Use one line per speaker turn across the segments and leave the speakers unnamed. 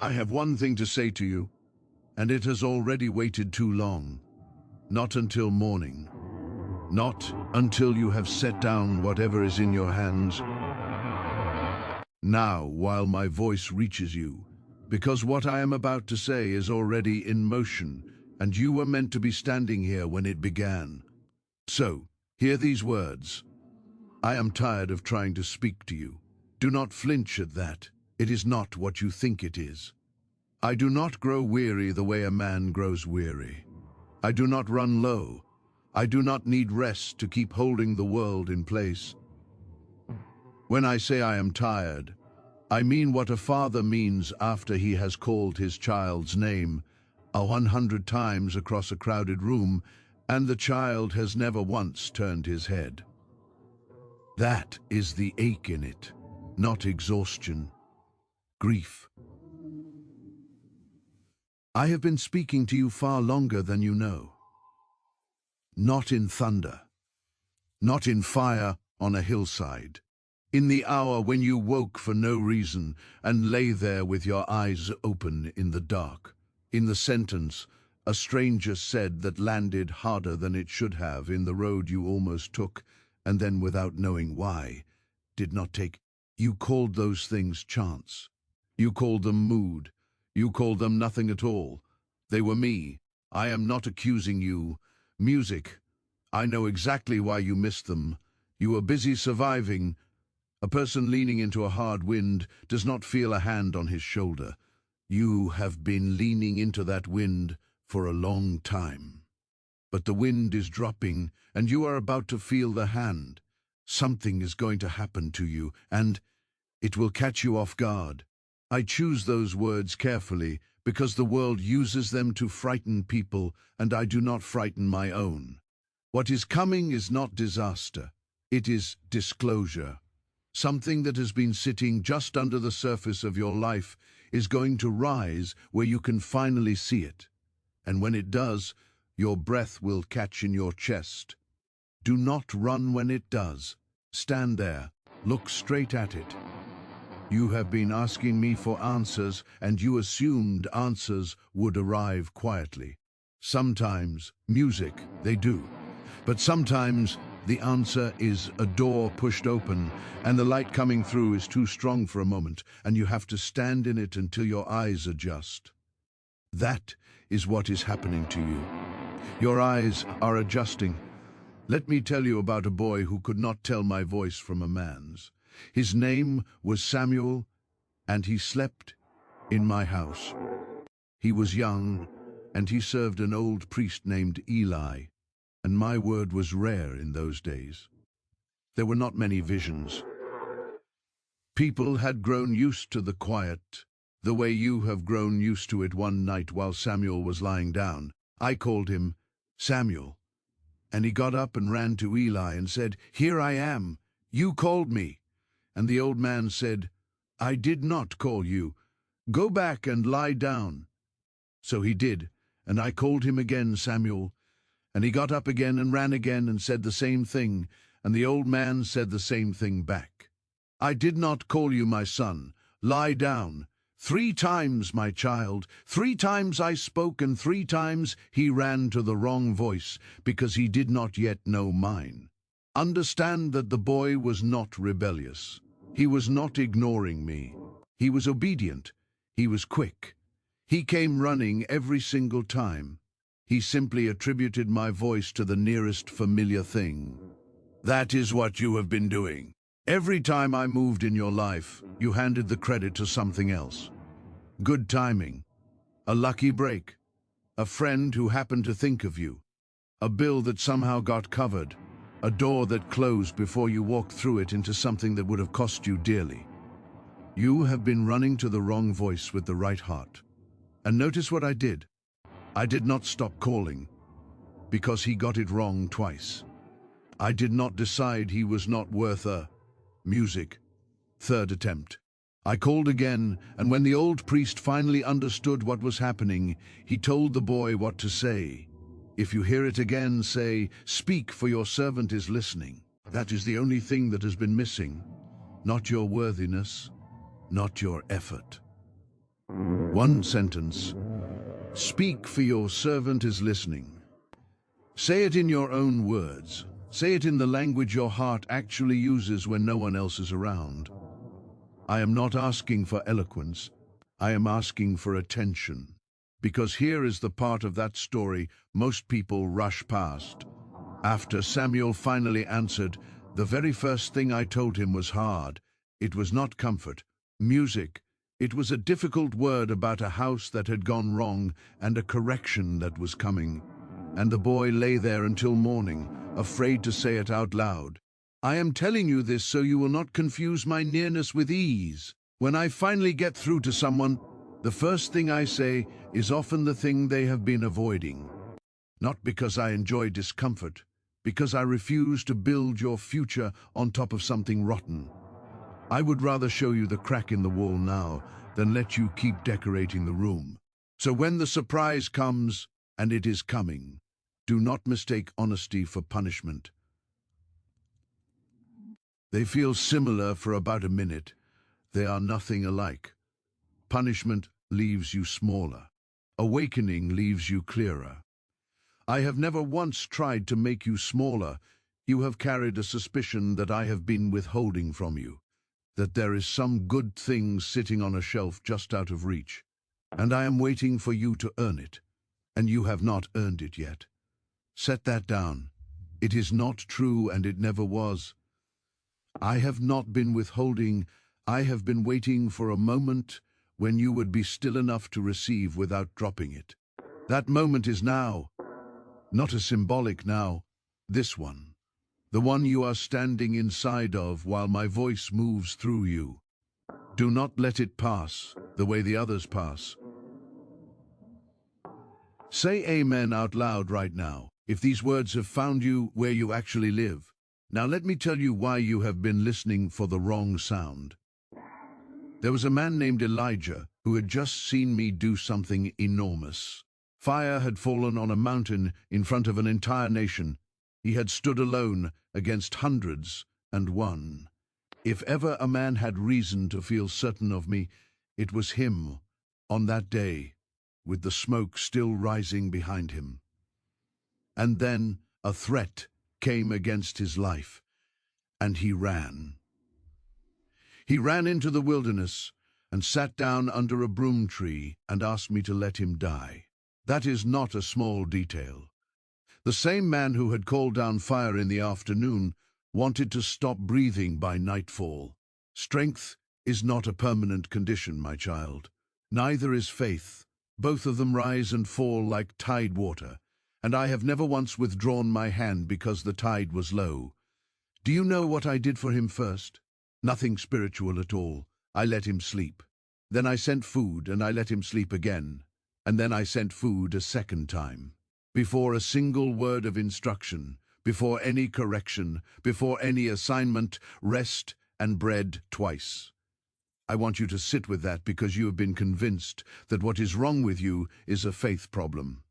I have one thing to say to you, and it has already waited too long. Not until morning. Not until you have set down whatever is in your hands. Now, while my voice reaches you, because what I am about to say is already in motion, and you were meant to be standing here when it began. So, hear these words. I am tired of trying to speak to you. Do not flinch at that. It is not what you think it is. I do not grow weary the way a man grows weary. I do not run low. I do not need rest to keep holding the world in place. When I say I am tired, I mean what a father means after he has called his child's name 100 times across a crowded room, and the child has never once turned his head. That is the ache in it, not exhaustion, grief. I have been speaking to you far longer than you know. Not in thunder, not in fire on a hillside, in the hour when you woke for no reason and lay there with your eyes open in the dark, in the sentence a stranger said that landed harder than it should have in the road you almost took, and then without knowing why, did not take. You called those things chance. You called them mood. You called them nothing at all. They were me. I am not accusing you. Music. I know exactly why you missed them. You were busy surviving. A person leaning into a hard wind does not feel a hand on his shoulder. You have been leaning into that wind for a long time. But the wind is dropping, and you are about to feel the hand. Something is going to happen to you, and it will catch you off guard. I choose those words carefully because the world uses them to frighten people, and I do not frighten my own. What is coming is not disaster. It is disclosure. Something that has been sitting just under the surface of your life is going to rise where you can finally see it. And when it does, your breath will catch in your chest. Do not run when it does. Stand there. Look straight at it. You have been asking me for answers, and you assumed answers would arrive quietly. Sometimes, music, they do. But sometimes, the answer is a door pushed open, and the light coming through is too strong for a moment, and you have to stand in it until your eyes adjust. That is what is happening to you. Your eyes are adjusting. Let me tell you about a boy who could not tell my voice from a man's. His name was Samuel, and he slept in my house. He was young, and he served an old priest named Eli, and my word was rare in those days. There were not many visions. People had grown used to the quiet, the way you have grown used to it one night while Samuel was lying down. I called him Samuel, and he got up and ran to Eli and said, "Here I am. You called me." And the old man said, "I did not call you. Go back and lie down." So he did, and I called him again Samuel, and he got up again and ran again and said the same thing, and the old man said the same thing back. "I did not call you, my son. Lie down. 3 times, my child. 3 times I spoke, and 3 times he ran to the wrong voice, because he did not yet know mine." Understand that the boy was not rebellious. He was not ignoring me. He was obedient. He was quick. He came running every single time. He simply attributed my voice to the nearest familiar thing. That is what you have been doing. Every time I moved in your life, you handed the credit to something else. Good timing, a lucky break, a friend who happened to think of you, a bill that somehow got covered, a door that closed before you walked through it into something that would have cost you dearly. You have been running to the wrong voice with the right heart. And notice what I did. I did not stop calling, because he got it wrong twice. I did not decide he was not worth a music. 3rd attempt. I called again, and when the old priest finally understood what was happening, he told the boy what to say. If you hear it again, say, "Speak, for your servant is listening." That is the only thing that has been missing. Not your worthiness, not your effort. One sentence. Speak, for your servant is listening. Say it in your own words. Say it in the language your heart actually uses when no one else is around. I am not asking for eloquence. I am asking for attention. Because here is the part of that story most people rush past. After Samuel finally answered, the very first thing I told him was hard. It was not comfort, music. It was a difficult word about a house that had gone wrong and a correction that was coming. And the boy lay there until morning, afraid to say it out loud. I am telling you this so you will not confuse my nearness with ease. When I finally get through to someone, the first thing I say is often the thing they have been avoiding. Not because I enjoy discomfort, because I refuse to build your future on top of something rotten. I would rather show you the crack in the wall now than let you keep decorating the room. So when the surprise comes, and it is coming, do not mistake honesty for punishment. They feel similar for about a minute. They are nothing alike. Punishment leaves you smaller. Awakening leaves you clearer. I have never once tried to make you smaller. You have carried a suspicion that I have been withholding from you, that there is some good thing sitting on a shelf just out of reach, and I am waiting for you to earn it, and you have not earned it yet. Set that down. It is not true, and it never was. I have not been withholding. I have been waiting for a moment when you would be still enough to receive without dropping it. That moment is now. Not a symbolic now. This one. The one you are standing inside of while my voice moves through you. Do not let it pass the way the others pass. Say amen out loud right now, if these words have found you where you actually live. Now let me tell you why you have been listening for the wrong sound. There was a man named Elijah who had just seen me do something enormous. Fire had fallen on a mountain in front of an entire nation. He had stood alone against hundreds and won. If ever a man had reason to feel certain of me, it was him on that day, with the smoke still rising behind him. And then a threat came against his life, and he ran. He ran into the wilderness and sat down under a broom tree and asked me to let him die. That is not a small detail. The same man who had called down fire in the afternoon wanted to stop breathing by nightfall. Strength is not a permanent condition, my child. Neither is faith. Both of them rise and fall like tide water, and I have never once withdrawn my hand because the tide was low. Do you know what I did for him first? Nothing spiritual at all. I let him sleep. Then I sent food, and I let him sleep again. And then I sent food a second time. Before a single word of instruction, before any correction, before any assignment, rest and bread twice. I want you to sit with that because you have been convinced that what is wrong with you is a faith problem.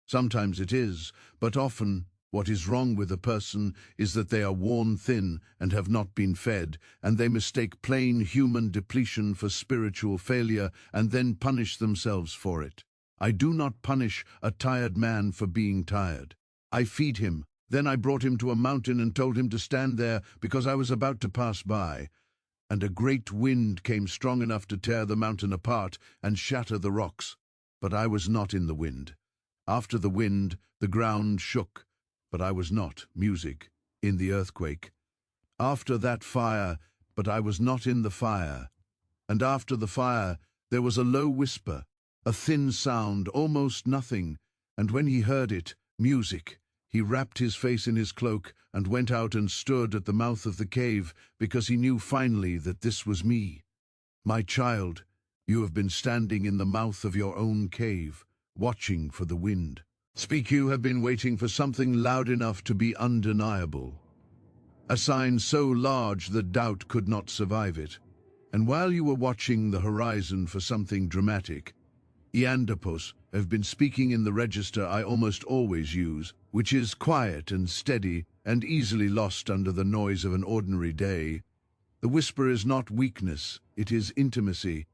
Sometimes it is, but often what is wrong with a person is that they are worn thin and have not been fed, and they mistake plain human depletion for spiritual failure and then punish themselves for it. I do not punish a tired man for being tired. I feed him. Then I brought him to a mountain and told him to stand there because I was about to pass by. And a great wind came strong enough to tear the mountain apart and shatter the rocks. But I was not in the wind. After the wind, the ground shook, but I was not, music, in the earthquake. After that fire, but I was not in the fire. And after the fire, there was a low whisper, a thin sound, almost nothing, and when he heard it, music. He wrapped his face in his cloak and went out and stood at the mouth of the cave because he knew finally that this was me. My child, you have been standing in the mouth of your own cave, watching for the wind. Speak, you have been waiting for something loud enough to be undeniable. A sign so large that doubt could not survive it. And while you were watching the horizon for something dramatic, Iandapos have been speaking in the register I almost always use, which is quiet and steady and easily lost under the noise of an ordinary day. The whisper is not weakness, it is intimacy.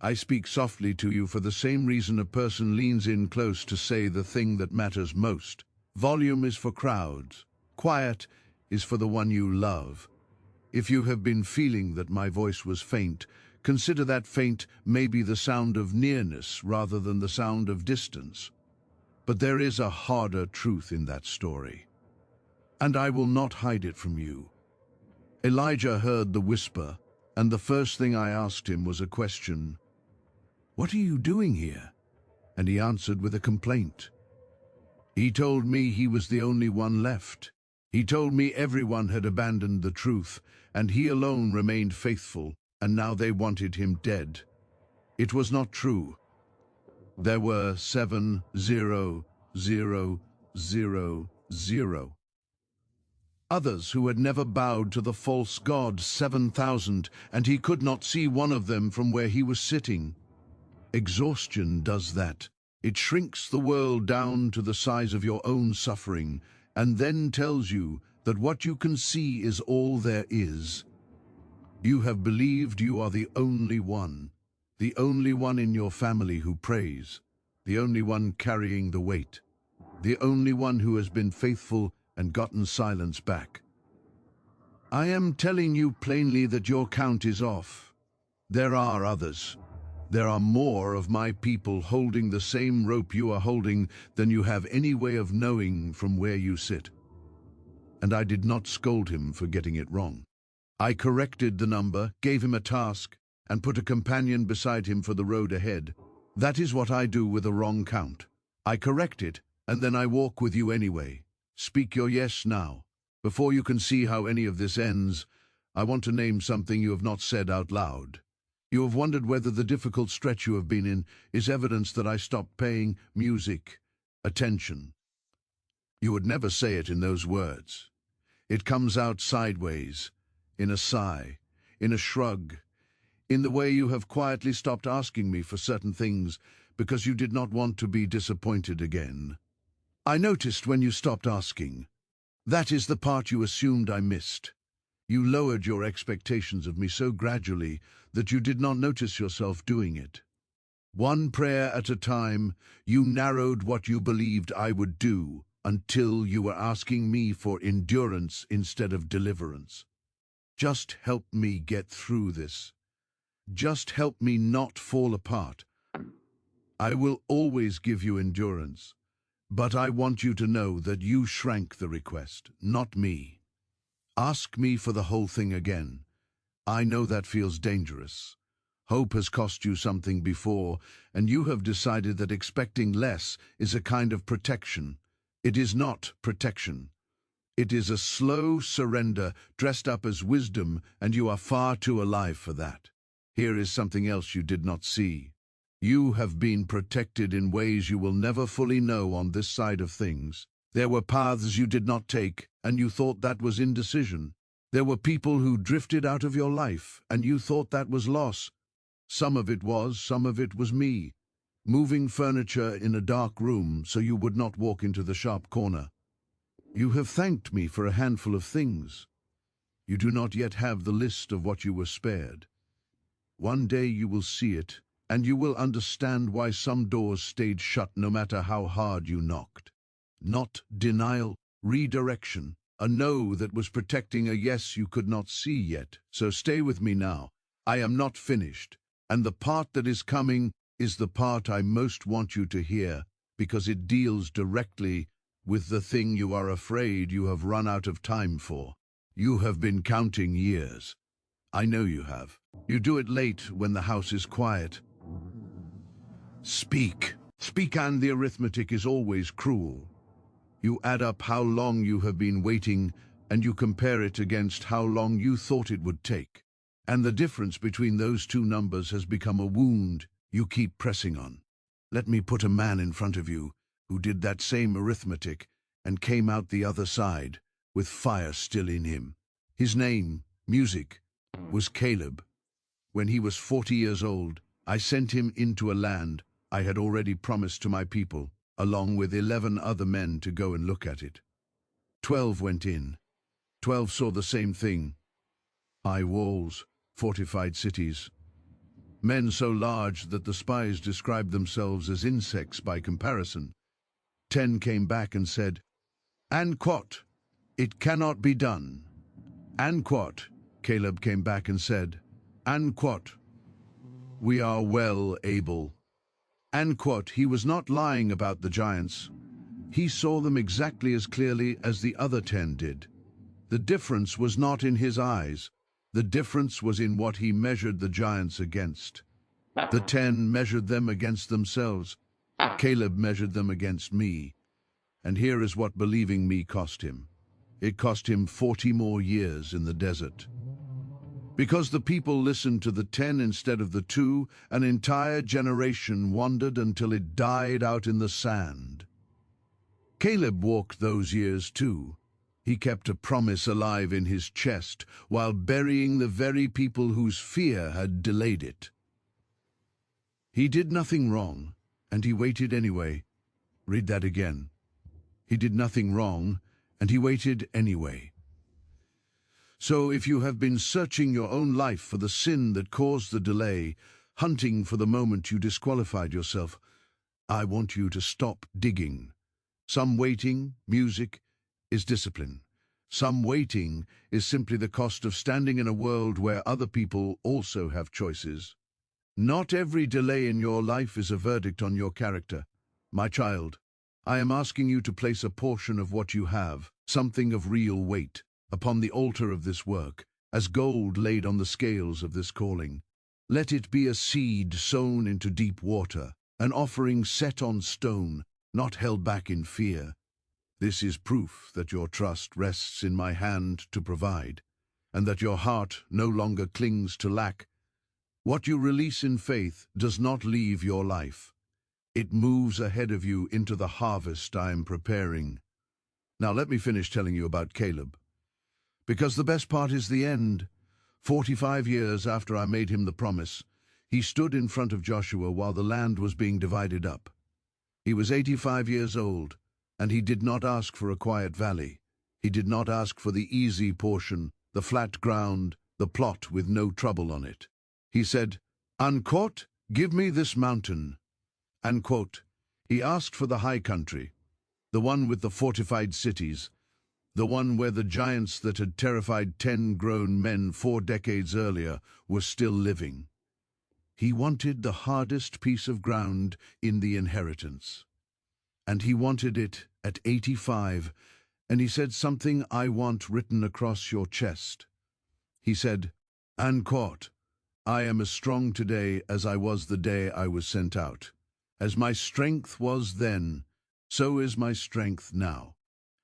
I speak softly to you for the same reason a person leans in close to say the thing that matters most. Volume is for crowds. Quiet is for the one you love. If you have been feeling that my voice was faint, consider that faint may be the sound of nearness rather than the sound of distance. But there is a harder truth in that story, and I will not hide it from you. Elijah heard the whisper, and the first thing I asked him was a question. "What are you doing here?" And he answered with a complaint. He told me he was the only one left. He told me everyone had abandoned the truth, and he alone remained faithful, and now they wanted him dead. It was not true. There were 7,0,0,0,0 others who had never bowed to the false god, 7,000, and he could not see one of them from where he was sitting. Exhaustion does that. It shrinks the world down to the size of your own suffering, and then tells you that what you can see is all there is. You have believed you are the only one in your family who prays, the only one carrying the weight, the only one who has been faithful and gotten silence back. I am telling you plainly that your count is off. There are others. There are more of my people holding the same rope you are holding than you have any way of knowing from where you sit. And I did not scold him for getting it wrong. I corrected the number, gave him a task, and put a companion beside him for the road ahead. That is what I do with a wrong count. I correct it, and then I walk with you anyway. Speak your yes now. Before you can see how any of this ends, I want to name something you have not said out loud. You have wondered whether the difficult stretch you have been in is evidence that I stopped paying music attention. You would never say it in those words. It comes out sideways, in a sigh, in a shrug, in the way you have quietly stopped asking me for certain things because you did not want to be disappointed again. I noticed when you stopped asking. That is the part you assumed I missed. You lowered your expectations of me so gradually that you did not notice yourself doing it. One prayer at a time, you narrowed what you believed I would do until you were asking me for endurance instead of deliverance. Just help me get through this. Just help me not fall apart. I will always give you endurance, but I want you to know that you shrank the request, not me. Ask me for the whole thing again. I know that feels dangerous. Hope has cost you something before, and you have decided that expecting less is a kind of protection. It is not protection. It is a slow surrender dressed up as wisdom, and you are far too alive for that. Here is something else you did not see. You have been protected in ways you will never fully know on this side of things. There were paths you did not take, and you thought that was indecision. There were people who drifted out of your life, and you thought that was loss. Some of it was me. Moving furniture in a dark room so you would not walk into the sharp corner. You have thanked me for a handful of things. You do not yet have the list of what you were spared. One day you will see it, and you will understand why some doors stayed shut no matter how hard you knocked. Not denial, redirection, a no that was protecting a yes you could not see yet. So stay with me now. I am not finished, and the part that is coming is the part I most want you to hear, because it deals directly with the thing you are afraid you have run out of time for. You have been counting years. I know you have. You do it late when the house is quiet. Speak, and the arithmetic is always cruel. You add up how long you have been waiting, and you compare it against how long you thought it would take. And the difference between those two numbers has become a wound you keep pressing on. Let me put a man in front of you who did that same arithmetic and came out the other side with fire still in him. His name, music, was Caleb. When he was 40 years old, I sent him into a land I had already promised to my people, along with 11 other men to go and look at it. 12 went in. 12 saw the same thing. High walls, fortified cities. men so large that the spies described themselves as insects by comparison. 10 came back and said, "Anquat, it cannot be done." "Anquat," Caleb came back and said, "Anquat, we are well able." Anquat, he was not lying about the giants. He saw them exactly as clearly as the other 10 did. The difference was not in his eyes. The difference was in what he measured the giants against. The 10 measured them against themselves. Caleb measured them against me. And here is what believing me cost him. It cost him 40 more years in the desert. Because the people listened to the 10 instead of the 2, an entire generation wandered until it died out in the sand. Caleb walked those years too. He kept a promise alive in his chest while burying the very people whose fear had delayed it. He did nothing wrong, and he waited anyway. Read that again. He did nothing wrong, and he waited anyway. So if you have been searching your own life for the sin that caused the delay, hunting for the moment you disqualified yourself, I want you to stop digging. Some waiting, music, is discipline. Some waiting is simply the cost of standing in a world where other people also have choices. Not every delay in your life is a verdict on your character. My child, I am asking you to place a portion of what you have, something of real weight, upon the altar of this work, as gold laid on the scales of this calling. Let it be a seed sown into deep water, an offering set on stone, not held back in fear. This is proof that your trust rests in my hand to provide, and that your heart no longer clings to lack. What you release in faith does not leave your life. It moves ahead of you into the harvest I am preparing. Now let me finish telling you about Caleb. Because the best part is the end. 45 years after I made him the promise, he stood in front of Joshua while the land was being divided up. He was 85 years old, and he did not ask for a quiet valley. He did not ask for the easy portion, the flat ground, the plot with no trouble on it. He said, "Unquote, give me this mountain." Unquote. He asked for the high country, the one with the fortified cities, the one where the giants that had terrified 10 grown men 4 decades earlier were still living. He wanted the hardest piece of ground in the inheritance. And he wanted it at 85, and he said something I want written across your chest. He said, "Anquat, I am as strong today as I was the day I was sent out. As my strength was then, so is my strength now."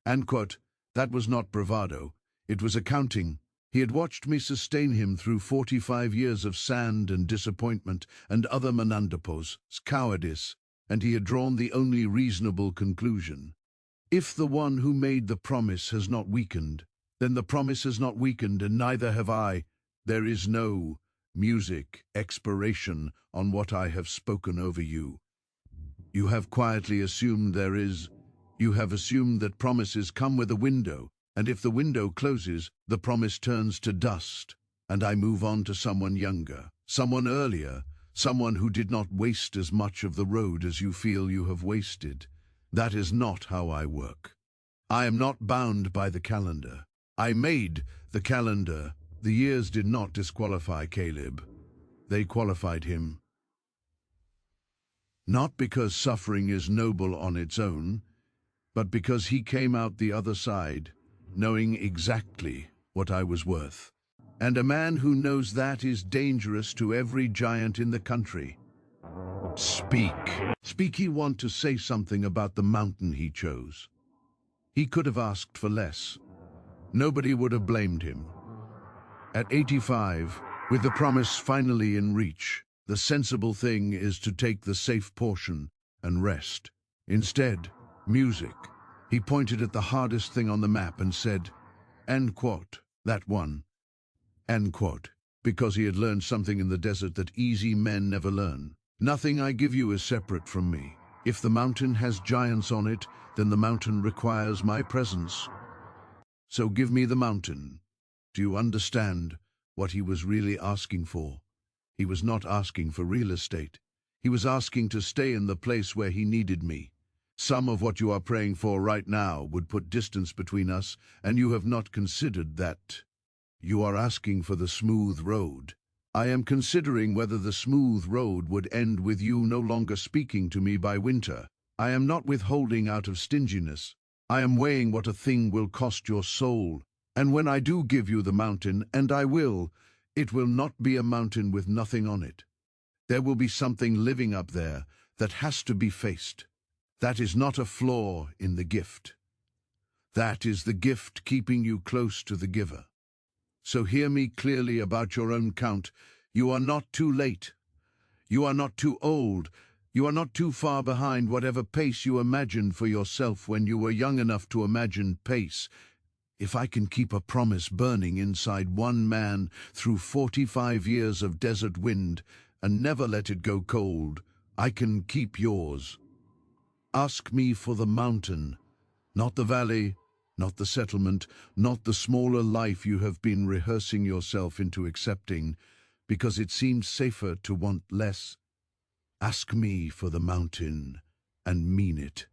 Anquat, that was not bravado, it was accounting. He had watched me sustain him through 45 years of sand and disappointment and other menandropos, cowardice, and he had drawn the only reasonable conclusion. If the one who made the promise has not weakened, then the promise has not weakened, and neither have I. There is no music expiration on what I have spoken over you. You have quietly assumed there is. You have assumed that promises come with a window, and if the window closes, the promise turns to dust, and I move on to someone younger, someone earlier, someone who did not waste as much of the road as you feel you have wasted. That is not how I work. I am not bound by the calendar. I made the calendar. The years did not disqualify Caleb. They qualified him. Not because suffering is noble on its own, but because he came out the other side, knowing exactly what I was worth. And a man who knows that is dangerous to every giant in the country. Speak. Speak. He want to say something about the mountain he chose. He could have asked for less. Nobody would have blamed him. At 85, with the promise finally in reach, the sensible thing is to take the safe portion and rest. Instead, music. He pointed at the hardest thing on the map and said, "End quote, that one." End quote, because he had learned something in the desert that easy men never learn. Nothing I give you is separate from me. If the mountain has giants on it, then the mountain requires my presence. So give me the mountain. Do you understand what he was really asking for? He was not asking for real estate. He was asking to stay in the place where he needed me. Some of what you are praying for right now would put distance between us, and you have not considered that. You are asking for the smooth road. I am considering whether the smooth road would end with you no longer speaking to me by winter. I am not withholding out of stinginess. I am weighing what a thing will cost your soul. And when I do give you the mountain, and I will, it will not be a mountain with nothing on it. There will be something living up there that has to be faced. That is not a flaw in the gift. That is the gift keeping you close to the giver. So hear me clearly about your own count. You are not too late. You are not too old. You are not too far behind whatever pace you imagined for yourself when you were young enough to imagine pace. If I can keep a promise burning inside one man through 45 years of desert wind and never let it go cold, I can keep yours. Ask me for the mountain, not the valley, not the settlement, not the smaller life you have been rehearsing yourself into accepting, because it seems safer to want less. Ask me for the mountain, and mean it.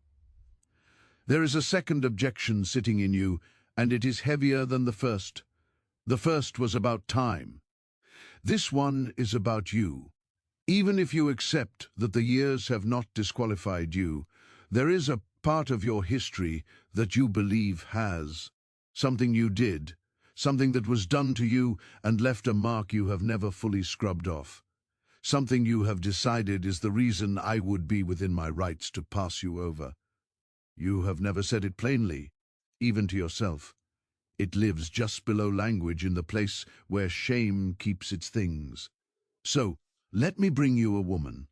There is a second objection sitting in you, and it is heavier than the first. The first was about time. This one is about you. Even if you accept that the years have not disqualified you, there is a part of your history that you believe has. Something you did, something that was done to you and left a mark you have never fully scrubbed off. Something you have decided is the reason I would be within my rights to pass you over. You have never said it plainly, even to yourself. It lives just below language in the place where shame keeps its things. So, let me bring you a woman.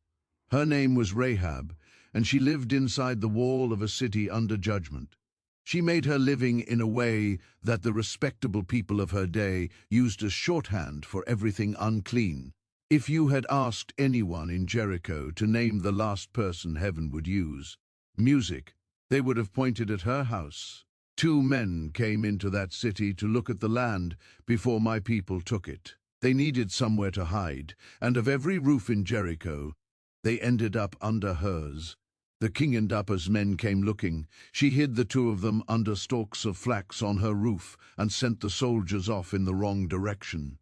Her name was Rahab, and she lived inside the wall of a city under judgment. She made her living in a way that the respectable people of her day used as shorthand for everything unclean. If you had asked anyone in Jericho to name the last person heaven would use, music, they would have pointed at her house. 2 men came into that city to look at the land before my people took it. They needed somewhere to hide, and of every roof in Jericho, they ended up under hers. The king and Dapper's men came looking. She hid the 2 of them under stalks of flax on her roof and sent the soldiers off in the wrong direction.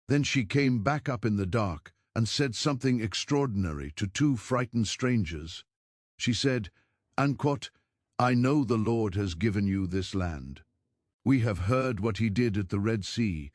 Then she came back up in the dark and said something extraordinary to 2 frightened strangers. She said, "Anquot, I know the Lord has given you this land. We have heard what he did at the Red Sea.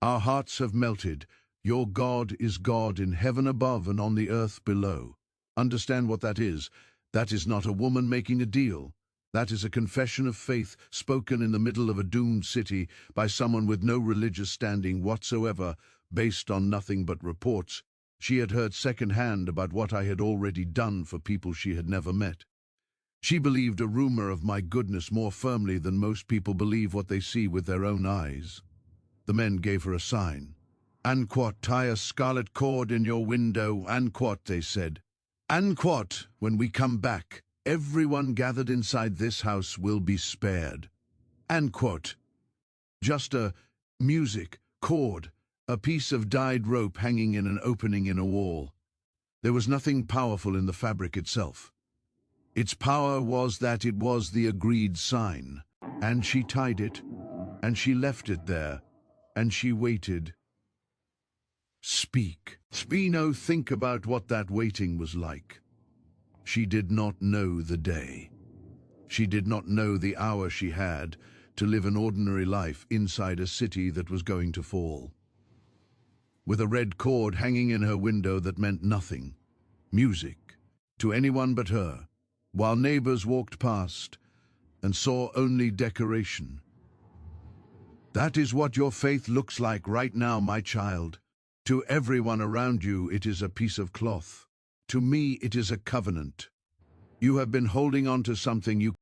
Our hearts have melted. Your God is God in heaven above and on the earth below." Understand what that is. That is not a woman making a deal. That is a confession of faith spoken in the middle of a doomed city by someone with no religious standing whatsoever, based on nothing but reports. She had heard secondhand about what I had already done for people she had never met. She believed a rumor of my goodness more firmly than most people believe what they see with their own eyes. The men gave her a sign. "Anquot, tie a scarlet cord in your window, Anquot," they said. "Anquot, when we come back, everyone gathered inside this house will be spared." Anquot. Just a music cord, a piece of dyed rope hanging in an opening in a wall. There was nothing powerful in the fabric itself. Its power was that it was the agreed sign. And she tied it, and she left it there, and she waited. Speak. Spino, think about what that waiting was like. She did not know the day. She did not know the hour she had to live an ordinary life inside a city that was going to fall. With a red cord hanging in her window that meant nothing, music, to anyone but her, while neighbors walked past and saw only decoration. That is what your faith looks like right now, my child. To everyone around you, it is a piece of cloth. To me, it is a covenant. You have been holding on to something you